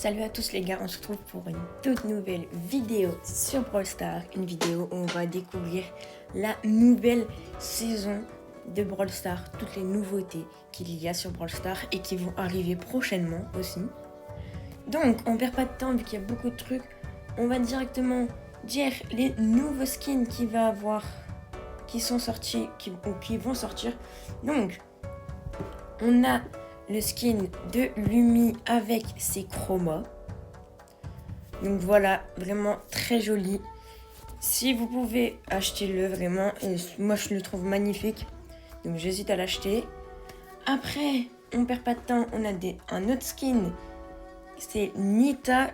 Salut à tous les gars, on se retrouve pour une toute nouvelle vidéo sur Brawl Stars. Une vidéo où on va découvrir la nouvelle saison de Brawl Stars, toutes les nouveautés qu'il y a sur Brawl Stars et qui vont arriver prochainement aussi. Donc on perd pas de temps vu qu'il y a beaucoup de trucs. On va directement dire les nouveaux skins qu'il va avoir, qui sont sortis, qui vont sortir. Donc on a le skin de Lumi avec ses chromas. Donc voilà, vraiment très joli. Si vous pouvez, achetez-le vraiment. Et moi je le trouve magnifique. Donc j'hésite à l'acheter. Après, on perd pas de temps, on a un autre skin. C'est Nita.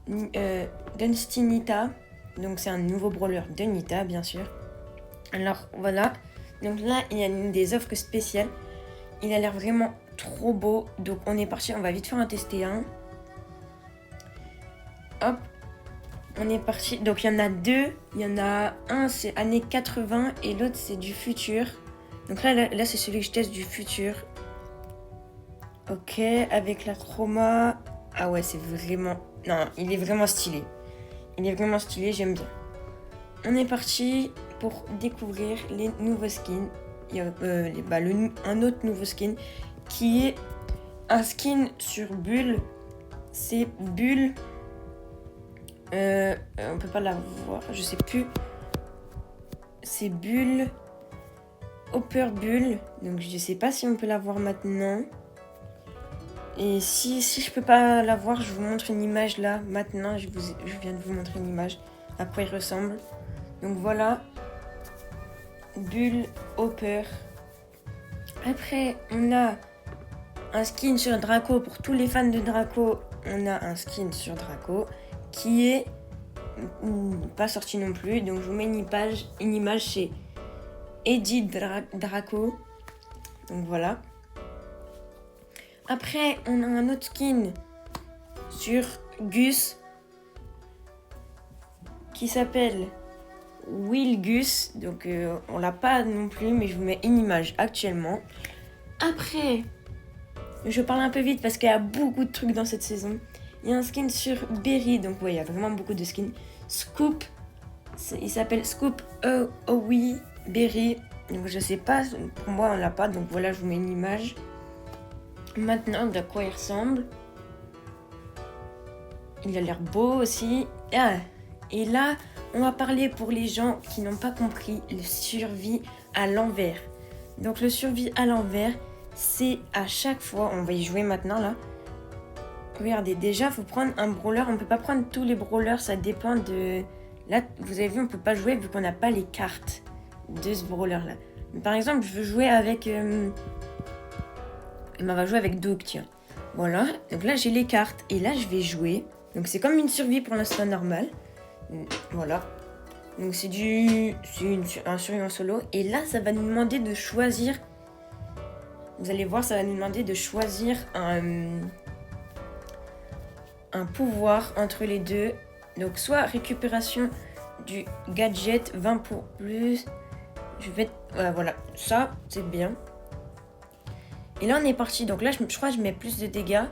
Dynasty Nita. Donc c'est un nouveau brawler de Nita, bien sûr. Alors voilà. Donc là, il y a des offres spéciales. Il a l'air vraiment trop beau. Donc on est parti, on va vite faire un tester un. Hop. On est parti. Donc il y en a deux. Il y en a un, c'est années 80 et l'autre, c'est du futur. Donc là c'est celui que je teste du futur. Ok, avec la chroma. Ah ouais, c'est vraiment... Non, il est vraiment stylé. Il est vraiment stylé, j'aime bien. On est parti pour découvrir les nouveaux skins. Il y a un autre nouveau skin qui est un skin sur Bulle. C'est Bulle. On peut pas la voir, je sais plus. C'est Bulle. Hopper Bulle. Donc je sais pas si on peut la voir maintenant. Et si je peux pas la voir, je vous montre une image là. Maintenant, je viens de vous montrer une image. À quoi il ressemble. Donc voilà. Bulle, Hopper. Après, on a un skin sur Draco. Pour tous les fans de Draco, on a un skin sur Draco qui est pas sorti non plus. Donc, je vous mets une image chez Eddie Draco. Donc, voilà. Après, on a un autre skin sur Gus qui s'appelle Will Gus, donc on l'a pas non plus, mais je vous mets une image actuellement. Après, je parle un peu vite parce qu'il y a beaucoup de trucs dans cette saison. Il y a un skin sur Berry, donc ouais, il y a vraiment beaucoup de skins. Scoop, il s'appelle Scoop oui Berry, donc je sais pas, pour moi on l'a pas, donc voilà, je vous mets une image. Maintenant, de quoi il ressemble. Il a l'air beau aussi. Ah, et là, on va parler pour les gens qui n'ont pas compris le survie à l'envers. Donc le survie à l'envers, c'est à chaque fois, on va y jouer maintenant là. Regardez, déjà, il faut prendre un brawler. On ne peut pas prendre tous les brawlers, ça dépend de... Là, vous avez vu, on ne peut pas jouer vu qu'on n'a pas les cartes de ce brawler là. Par exemple, je veux jouer avec... On va jouer avec Doug, tiens. Voilà, donc là j'ai les cartes et là je vais jouer. Donc c'est comme une survie pour l'instant normale. Voilà. Donc c'est un survie en solo. Et là ça va nous demander de choisir. Vous allez voir, ça va nous demander de choisir un pouvoir entre les deux. Donc soit récupération du gadget 20 pour plus. Voilà, ça c'est bien. Et là on est parti, donc là je crois que je mets plus de dégâts.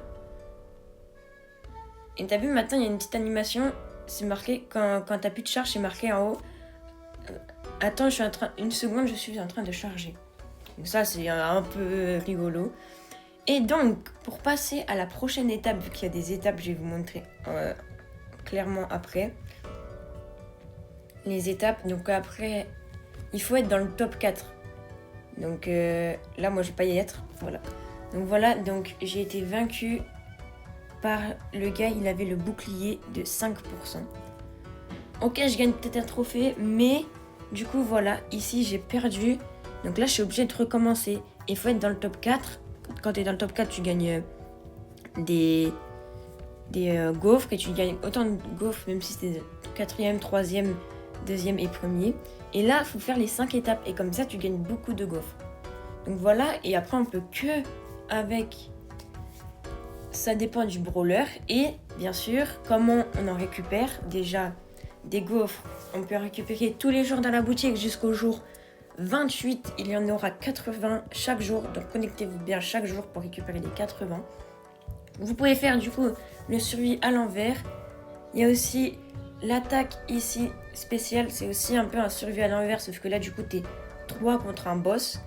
Et t'as vu maintenant il y a une petite animation, c'est marqué, quand t'as plus de charge, c'est marqué en haut. Attends, une seconde, je suis en train de charger. Donc ça c'est un peu rigolo. Et donc, pour passer à la prochaine étape, vu qu'il y a des étapes, je vais vous montrer clairement après. Les étapes, donc après, il faut être dans le top 4. Donc là, moi, je vais pas y être. Voilà. Donc voilà, donc j'ai été vaincue par le gars. Il avait le bouclier de 5%. Ok, je gagne peut-être un trophée, mais du coup, voilà. Ici, j'ai perdu. Donc là, je suis obligée de recommencer. Il faut être dans le top 4. Quand tu es dans le top 4, tu gagnes des gaufres. Et tu gagnes autant de gaufres, même si c'est 4e, 3e, 2e et 1er. Et là, il faut faire les 5 étapes. Et comme ça, tu gagnes beaucoup de gaufres. Donc voilà. Et après, on peut que avec... Ça dépend du brawler. Et bien sûr, comment on en récupère. Déjà, des gaufres. On peut en récupérer tous les jours dans la boutique jusqu'au jour 28. Il y en aura 80 chaque jour. Donc connectez-vous bien chaque jour pour récupérer les 80. Vous pouvez faire du coup le survie à l'envers. Il y a aussi l'attaque ici spéciale, c'est aussi un peu un survie à l'envers, sauf que là du coup t'es 3 contre un boss.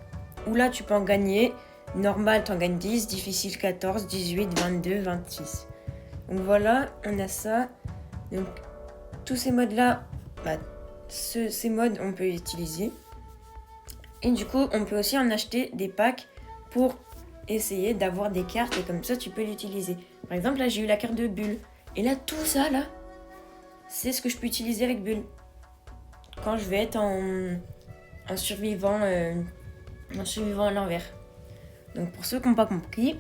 Où là tu peux en gagner. Normal t'en gagnes 10, difficile 14, 18, 22, 26. Donc voilà, on a ça. Donc tous ces modes là, ces modes on peut utiliser. Et du coup on peut aussi en acheter des packs pour essayer d'avoir des cartes et comme ça tu peux l'utiliser. Par exemple là j'ai eu la carte de Bulle. Et là tout ça là, c'est ce que je peux utiliser avec Bulle. Quand je vais être en survivant à l'envers. Donc pour ceux qui n'ont pas compris,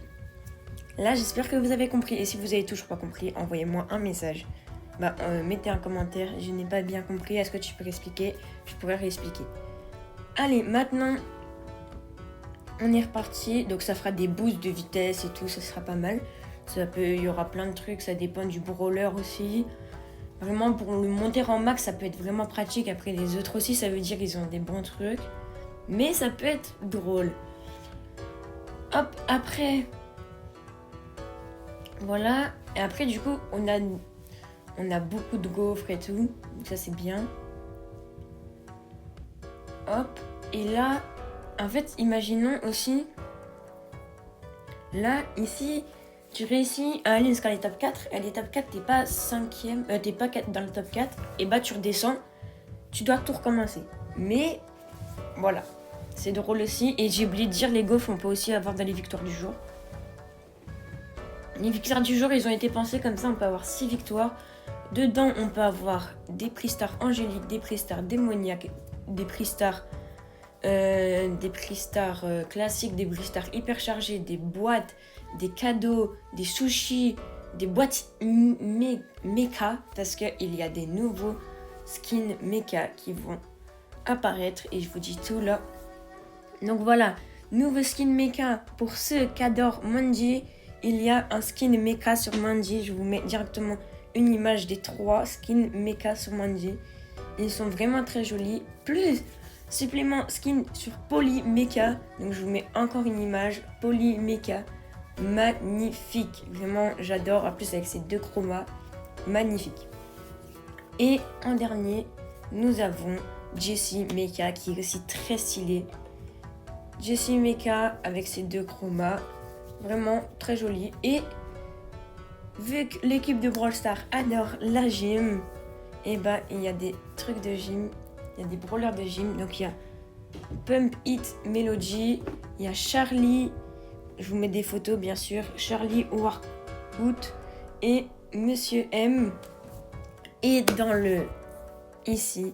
là j'espère que vous avez compris. Et si vous avez toujours pas compris, envoyez-moi un message. Mettez un commentaire, je n'ai pas bien compris, est-ce que tu peux expliquer? Je pourrais réexpliquer. Allez, maintenant, on est reparti. Donc ça fera des boosts de vitesse et tout, ça sera pas mal. Il y aura plein de trucs, ça dépend du brawler aussi. Vraiment, pour le monter en max, ça peut être vraiment pratique. Après, les autres aussi, ça veut dire qu'ils ont des bons trucs. Mais ça peut être drôle. Hop, après... Voilà. Et après, du coup, on a beaucoup de gaufres et tout. Donc ça, c'est bien. Hop. Et là, en fait, imaginons aussi... Là, ici... Tu réussis à aller jusqu'à l'étape 4. À l'étape 4, t'es pas 5ème, t'es pas dans le top 4. Et bah, tu redescends. Tu dois tout recommencer. Mais, voilà. C'est drôle aussi. Et j'ai oublié de dire, les gaufres, on peut aussi avoir dans les victoires du jour. Les victoires du jour, ils ont été pensés comme ça. On peut avoir 6 victoires. Dedans, on peut avoir des prix stars angéliques, des prix stars démoniaques, des prix stars classiques, des prix stars hyper chargés, des boîtes, des cadeaux, des sushis, des boîtes mecha, parce qu'il y a des nouveaux skins mecha qui vont apparaître et je vous dis tout là. Donc voilà, nouveau skin mecha pour ceux qui adorent Manji. Il y a un skin mecha sur Manji. Je vous mets directement une image des 3 skins mecha sur Manji. Ils sont vraiment très jolis. Plus supplément skin sur Poly Mecha. Donc je vous mets encore une image. Poly Mecha. Magnifique. Vraiment, j'adore. En plus avec ces 2 chromas. Magnifique. Et en dernier, nous avons Jessie Mecha qui est aussi très stylé. Jessie Mecha avec ses 2 chromas. Vraiment très joli. Et vu que l'équipe de Brawl Stars adore la gym, et il y a des trucs de gym, il y a des brawlers de gym. Donc il y a Pump It Melody, il y a Charlie, je vous mets des photos bien sûr, Charlie Workout et Monsieur M. Et dans ici,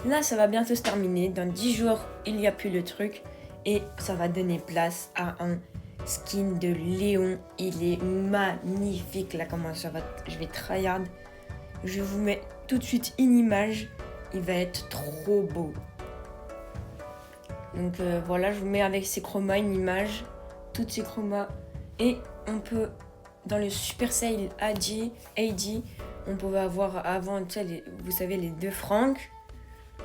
là ça va bientôt se terminer. Dans 10 jours, il n'y a plus le truc et ça va donner place à un skin de Léon. Il est magnifique. Là comment ça va, je vais tryhard. Je vous mets tout de suite une image. Il va être trop beau. Donc voilà, je vous mets avec ces chromas une image. Toutes ces chromas. Et on peut, dans le Super Sale AD, on pouvait avoir avant, vous savez, les 2 Frank,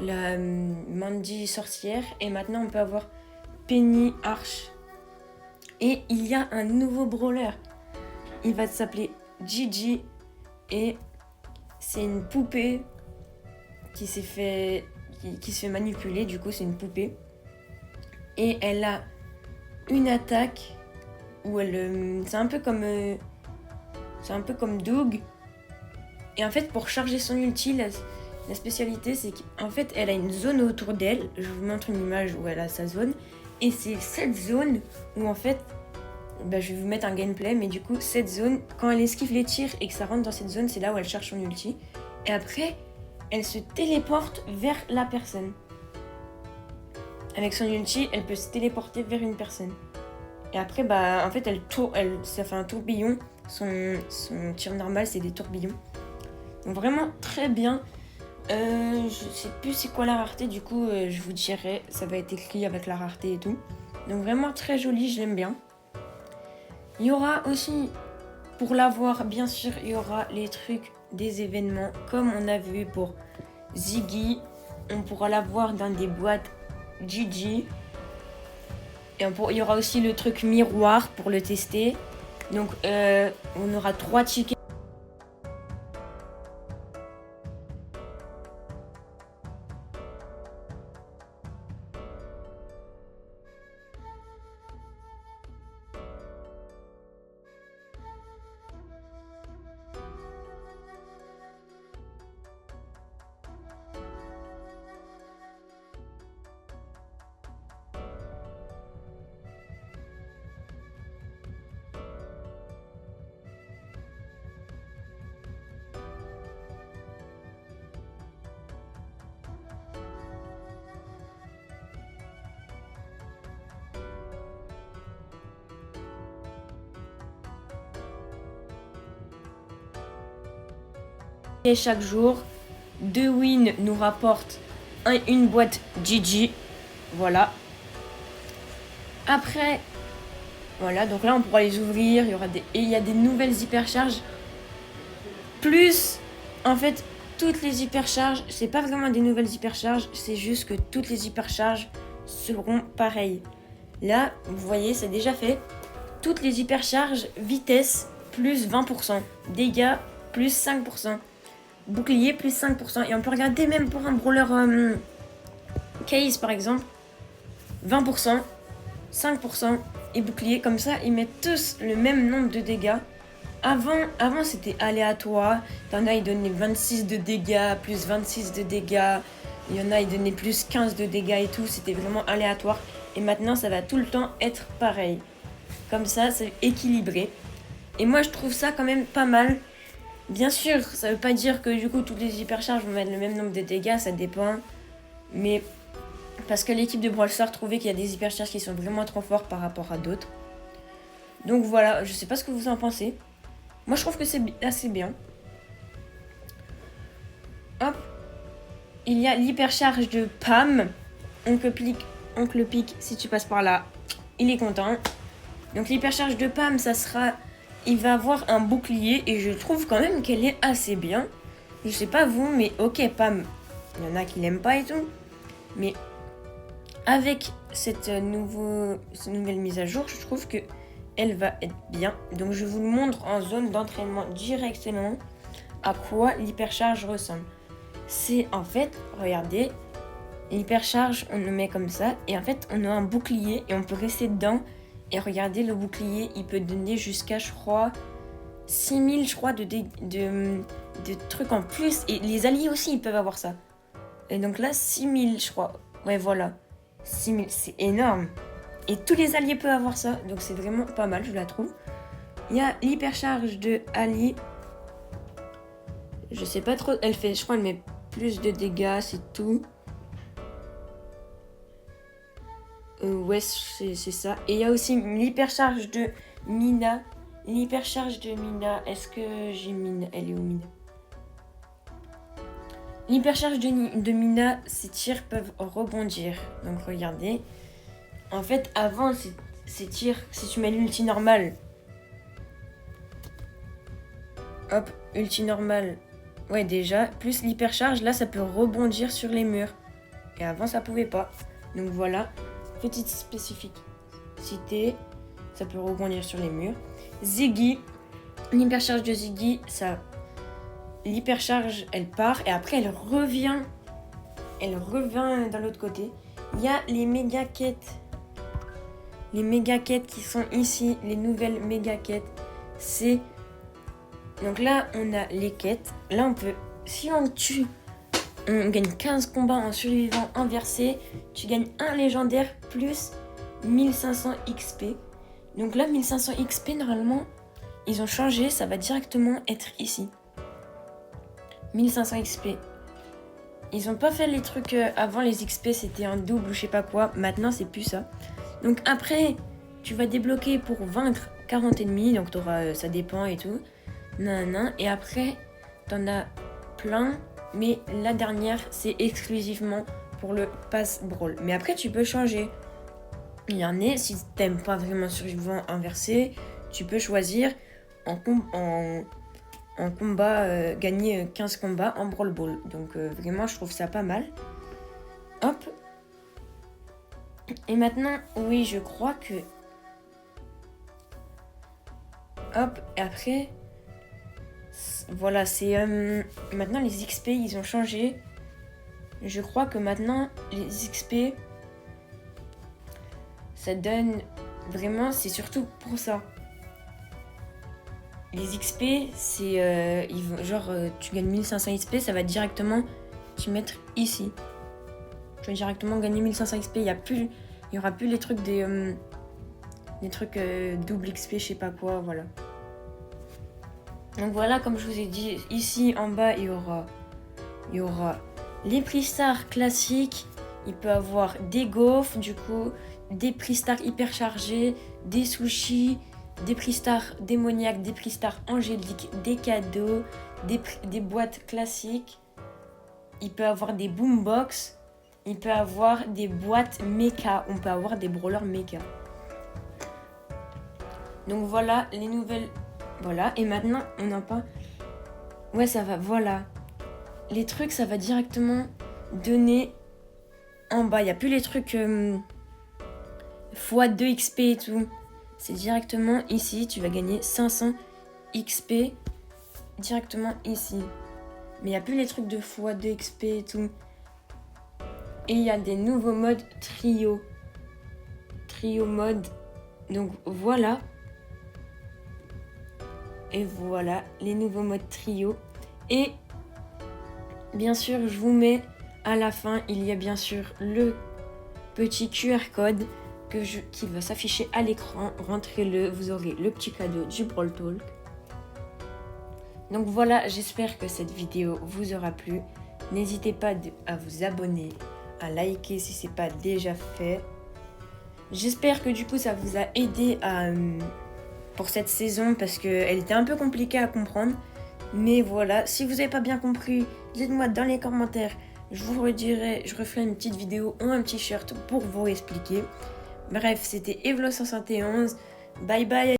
la Mandy sorcière. Et maintenant on peut avoir Penny Arch. Et il y a un nouveau brawler. Il va s'appeler Gigi. Et c'est une poupée qui se fait manipuler. Du coup, c'est une poupée. Et elle a une attaque où c'est un peu comme Doug. Et en fait, pour charger son ulti, la spécialité, c'est qu'en fait, elle a une zone autour d'elle. Je vous montre une image où elle a sa zone. Et c'est cette zone où en fait, je vais vous mettre un gameplay, mais du coup, cette zone, quand elle esquive les tirs et que ça rentre dans cette zone, c'est là où elle cherche son ulti. Et après, elle se téléporte vers la personne. Avec son ulti, elle peut se téléporter vers une personne. Et après, en fait, ça fait un tourbillon. Son tir normal, c'est des tourbillons. Donc vraiment très bien. Je sais plus c'est quoi la rareté, du coup je vous dirai, ça va être écrit avec la rareté et tout. Donc vraiment très joli, je l'aime bien. Il y aura aussi, pour l'avoir bien sûr, il y aura les trucs des événements comme on a vu pour Ziggy. On pourra l'avoir dans des boîtes Gigi. Et il y aura aussi le truc miroir pour le tester. Donc on aura 3 tickets. Et chaque jour, 2 wins nous rapportent une boîte GG. Voilà. Après, voilà, donc là on pourra les ouvrir. Il y a des nouvelles hypercharges. Plus, en fait, toutes les hypercharges, c'est pas vraiment des nouvelles hypercharges, c'est juste que toutes les hypercharges seront pareilles. Là, vous voyez, c'est déjà fait. Toutes les hypercharges, vitesse plus 20%, dégâts plus 5%. Bouclier plus 5%. Et on peut regarder même pour un brawler case par exemple. 20%, 5% et bouclier. Comme ça, ils mettent tous le même nombre de dégâts. Avant c'était aléatoire. Il y en a, ils donnaient 26 de dégâts, plus 26 de dégâts. Il y en a, ils donnaient plus 15 de dégâts et tout. C'était vraiment aléatoire. Et maintenant, ça va tout le temps être pareil. Comme ça, c'est équilibré. Et moi, je trouve ça quand même pas mal. Bien sûr, ça veut pas dire que du coup toutes les hypercharges vont mettre le même nombre de dégâts, ça dépend. Mais parce que l'équipe de Brawl Stars trouvait qu'il y a des hypercharges qui sont vraiment trop forts par rapport à d'autres. Donc voilà, je sais pas ce que vous en pensez. Moi je trouve que c'est assez bien. Hop. Il y a l'hypercharge de Pam. Oncle Pic, si tu passes par là, il est content. Donc l'hypercharge de Pam, ça sera... Il va avoir un bouclier et je trouve quand même qu'elle est assez bien. Je sais pas vous, mais ok, Pam, il y en a qui l'aiment pas et tout. Mais avec cette nouvelle mise à jour, je trouve que elle va être bien. Donc je vous le montre en zone d'entraînement directement à quoi l'hypercharge ressemble. C'est en fait, regardez, l'hypercharge, on le met comme ça. Et en fait, on a un bouclier et on peut rester dedans. Et regardez, le bouclier, il peut donner jusqu'à, je crois, 6000, je crois, de trucs en plus. Et les alliés aussi, ils peuvent avoir ça. Et donc là, 6000, je crois. Ouais, voilà. 6000, c'est énorme. Et tous les alliés peuvent avoir ça. Donc c'est vraiment pas mal, je la trouve. Il y a l'hypercharge de Ali. Je sais pas trop. Je crois, elle met plus de dégâts, c'est tout. Ouais, c'est ça. Et il y a aussi l'hypercharge de Mina. L'hypercharge de Mina. Est-ce que j'ai Mina? Elle est où, Mina? L'hypercharge de Mina, ses tirs peuvent rebondir. Donc regardez. En fait, avant, ces tirs, si tu mets l'ulti normal. Hop, ulti normal. Ouais, déjà. Plus l'hypercharge, là, ça peut rebondir sur les murs. Et avant, ça pouvait pas. Donc voilà. Petite spécificité, ça peut rebondir sur les murs. Ziggy, l'hypercharge de Ziggy, l'hypercharge, elle part et après elle revient dans l'autre côté. Il y a les méga quêtes. Les méga quêtes qui sont ici, les nouvelles méga quêtes. Donc là, on a les quêtes. Là, on peut, si on tue, on gagne 15 combats en survivant inversé. Tu gagnes un légendaire plus 1500 XP. Donc là, 1500 XP, normalement, ils ont changé. Ça va directement être ici. 1500 XP. Ils ont pas fait les trucs avant, les XP, c'était un double ou je sais pas quoi. Maintenant, c'est plus ça. Donc après, tu vas débloquer pour vaincre 40 ennemis. Donc ça dépend et tout. Et après, t'en as plein. Mais la dernière, c'est exclusivement pour le pass brawl. Mais après, tu peux changer. Il y en a, si t'aimes pas vraiment survivant inversé, tu peux choisir en combat, gagner 15 combats en brawl ball. Donc vraiment, je trouve ça pas mal. Hop. Et maintenant, oui, je crois que... Hop, et après, voilà, c'est maintenant les XP, ils ont changé. Je crois que maintenant, les XP, ça donne vraiment, c'est surtout pour ça. Les XP, c'est tu gagnes 1500 XP, ça va directement te mettre ici. Tu vas directement gagner 1500 XP. Il y aura plus les trucs des trucs double XP, je sais pas quoi, voilà. Donc voilà, comme je vous ai dit, ici en bas, il y aura les prix stars classiques. Il peut avoir des gaufres, du coup, des prix stars hyper chargés, des sushis, des prix stars démoniaques, des prix stars angéliques, des cadeaux, des boîtes classiques. Il peut avoir des boombox. Il peut avoir des boîtes mecha. On peut avoir des brawlers mecha. Donc voilà les nouvelles. Voilà. Et maintenant, on n'a pas. Ouais, ça va. Voilà. Les trucs, ça va directement donner en bas. Il n'y a plus les trucs x2 XP et tout. C'est directement ici. Tu vas gagner 500 XP directement ici. Mais il n'y a plus les trucs de x2 XP et tout. Et il y a des nouveaux modes trio. Trio mode. Donc voilà. Et voilà les nouveaux modes trio. Et bien sûr, je vous mets à la fin, il y a bien sûr le petit QR code qui va s'afficher à l'écran. Rentrez-le, vous aurez le petit cadeau du Brawl Talk. Donc voilà, j'espère que cette vidéo vous aura plu. N'hésitez pas à vous abonner, à liker si ce n'est pas déjà fait. J'espère que du coup ça vous a aidé pour cette saison parce qu'elle était un peu compliquée à comprendre. Mais voilà, si vous n'avez pas bien compris, dites-moi dans les commentaires. Je vous redirai, je referai une petite vidéo ou un petit shirt pour vous expliquer. Bref, c'était Evlo171. Bye bye.